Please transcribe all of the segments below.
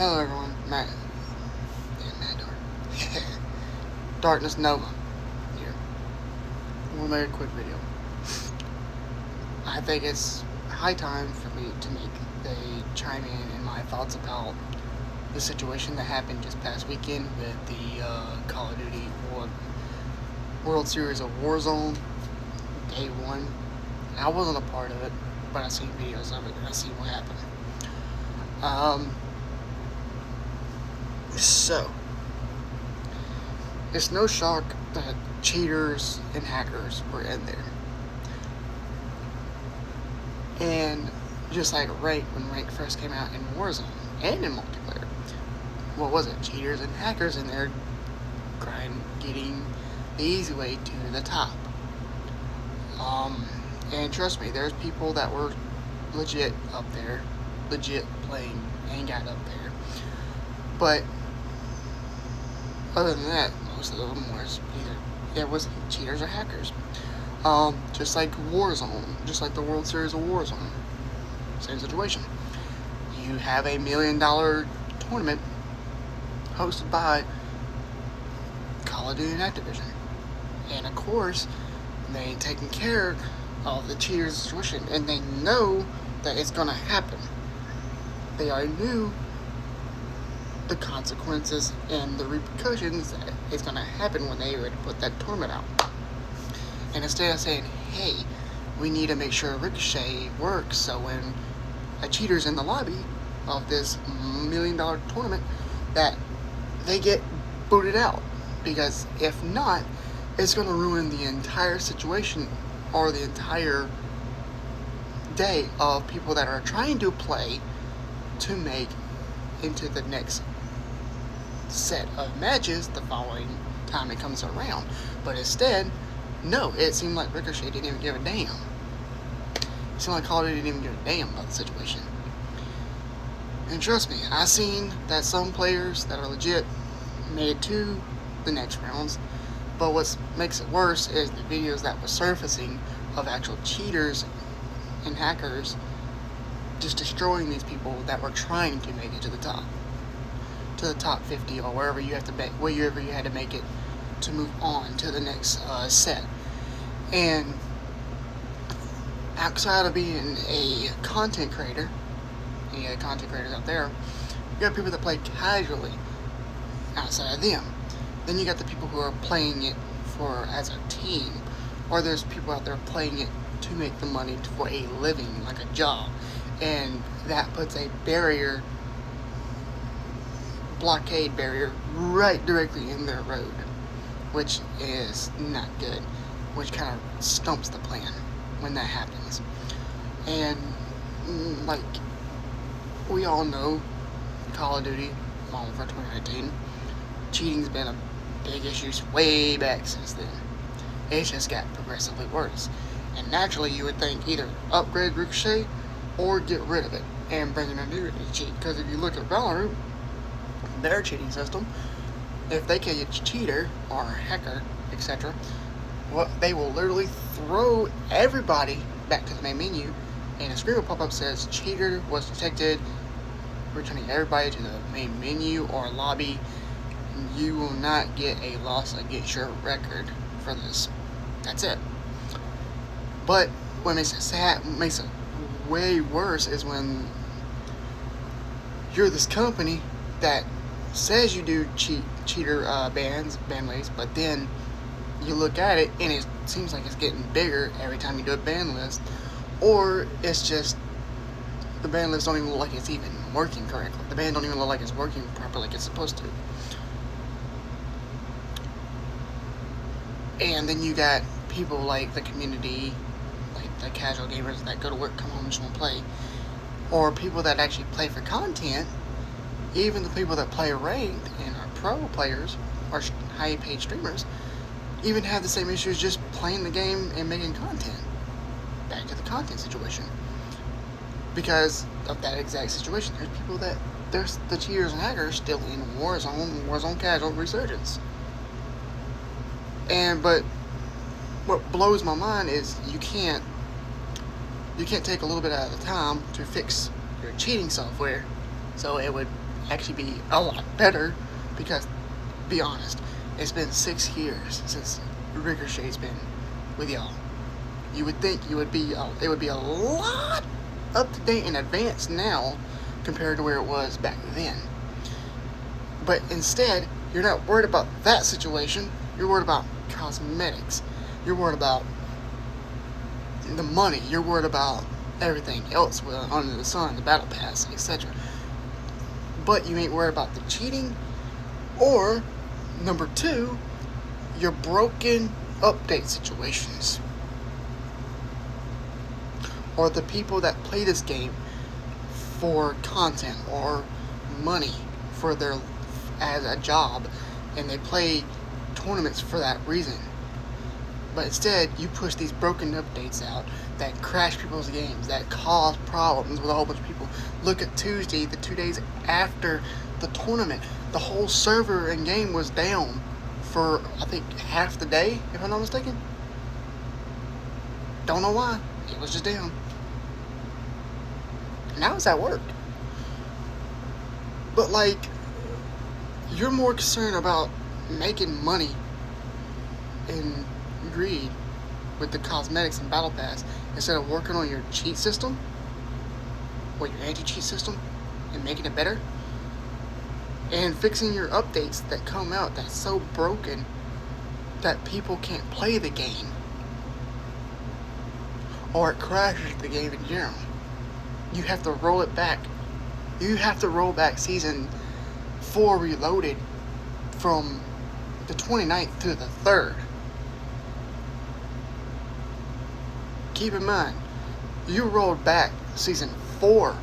Hello everyone, Matt Door. Darkness Nova here. We'll make a quick video. I think it's high time for me to make a chime in my thoughts about the situation that happened just past weekend with the Call of Duty World Series of Warzone Day 1. I wasn't a part of it, but I seen videos of it and I seen what happened. So, it's no shock that cheaters and hackers were in there. And just like Rank, when Rank first came out in Warzone and in multiplayer, what was it? Cheaters and hackers in there getting the easy way to the top. And trust me, there's people that were legit up there, legit playing and got up there. But other than that, most of them was either cheaters or hackers. Just like Warzone, just like the World Series of Warzone, same situation. You have a $1 million tournament hosted by Call of Duty and Activision, and of course, they ain't taking care of the cheaters situation, and they know that it's gonna happen. They already knew the consequences and the repercussions that is going to happen when they would put that tournament out. And instead of saying, hey, we need to make sure Ricochet works, so when a cheater's in the lobby of this $1 million tournament, that they get booted out. Because if not, it's going to ruin the entire situation or the entire day of people that are trying to play to make into the next set of matches the following time it comes around. But instead, no, it seemed like Ricochet didn't even give a damn. It seemed like Call of Duty didn't even give a damn about the situation. And trust me, I've seen that some players that are legit made it to the next rounds, but what makes it worse is the videos that were surfacing of actual cheaters and hackers just destroying these people that were trying to make it to the top 50 or wherever you had to make it to move on to the next set. And outside of being a content creator, any other content creators out there, you got people that play casually outside of them. Then you got the people who are playing it for as a team, or there's people out there playing it to make the money for a living, like a job, and that puts a blockade barrier right directly in their road, which is not good, which kind of stumps the plan when that happens. And like we all know, Call of Duty Modern Warfare 2019, cheating's been a big issue way back since then. It's just got progressively worse, and naturally you would think either upgrade Ricochet or get rid of it and bring in a new cheat, because if you look at Valorant, their cheating system, if they catch a cheater or a hacker, etc., they will literally throw everybody back to the main menu, and a screen will pop up says cheater was detected, returning everybody to the main menu or lobby. You will not get a loss against your record for this. That's it. But what makes it way worse is when you're this company that says you do cheater ban ways, but then you look at it and it seems like it's getting bigger every time you do a ban list, or it's just the ban list don't even look like it's even working correctly. The ban don't even look like it's working properly like it's supposed to. And then you got people like the community, like the casual gamers that go to work, come home, and just want to play, or people that actually play for content. Even the people that play ranked and are pro players or high paid streamers even have the same issues just playing the game and making content. Back to the content situation. Because of that exact situation, there's people that there's the cheaters and hackers still in Warzone casual resurgence. But what blows my mind is you can't take a little bit out of the time to fix your cheating software so it would actually be a lot better because, be honest, it's been 6 years since Ricochet's been with y'all. You would think it would be a lot up to date and advanced now compared to where it was back then. But instead, you're not worried about that situation. You're worried about cosmetics. You're worried about the money. You're worried about everything else under the sun, the battle pass, etc. But you ain't worried about the cheating, or number 2, your broken update situations, or the people that play this game for content or money for their as a job, and they play tournaments for that reason. But instead, you push these broken updates out that crash people's games, that cause problems with a whole bunch of people. Look at Tuesday, the 2 days after the tournament. The whole server and game was down for, I think, half the day, if I'm not mistaken. Don't know why. It was just down. And how does that work? But, like, you're more concerned about making money and greed with the cosmetics and battle pass instead of working on your cheat system or your anti-cheat system and making it better and fixing your updates that come out that's so broken that people can't play the game or it crashes the game in general. You have to roll it back. You have to roll back season 4 Reloaded from the 29th to the 3rd. Keep in mind, you rolled back season 4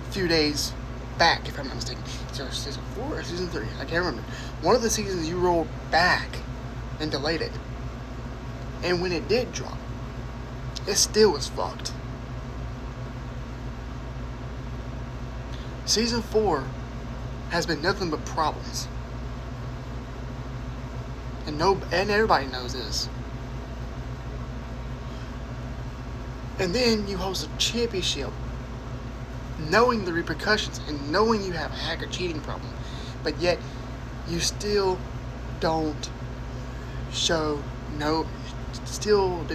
a few days back, if I'm not mistaken. Is there season 4 or season 3? I can't remember. One of the seasons you rolled back and delayed it. And when it did drop, it still was fucked. Season 4 has been nothing but problems. And everybody knows this. And then you host a championship knowing the repercussions and knowing you have a hacker cheating problem, but yet you still did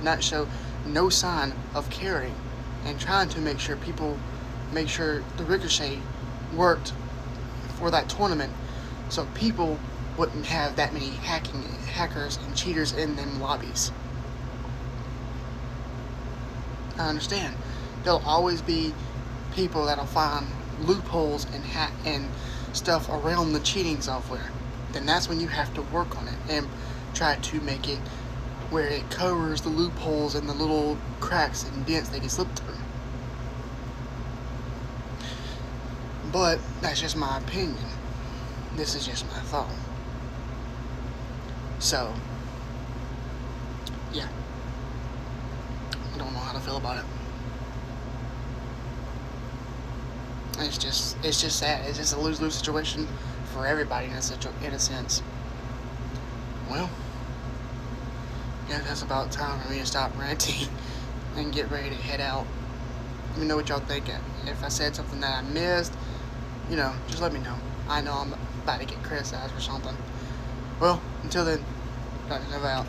not show no sign of caring and trying to make sure the Ricochet worked for that tournament so people wouldn't have that many hackers and cheaters in them lobbies. I understand. There'll always be people that'll find loopholes and stuff around the cheating software. Then that's when you have to work on it and try to make it where it covers the loopholes and the little cracks and dents they can slip through. But that's just my opinion. This is just my thought. So, yeah. I don't know how to feel about it. It's just sad. It's just a lose-lose situation for everybody in a sense. Well, yeah, that's about time for me to stop ranting and get ready to head out. Let me know what y'all think. If I said something that I missed, just let me know. I know I'm about to get criticized or something. Well, until then, Dr. Nova out.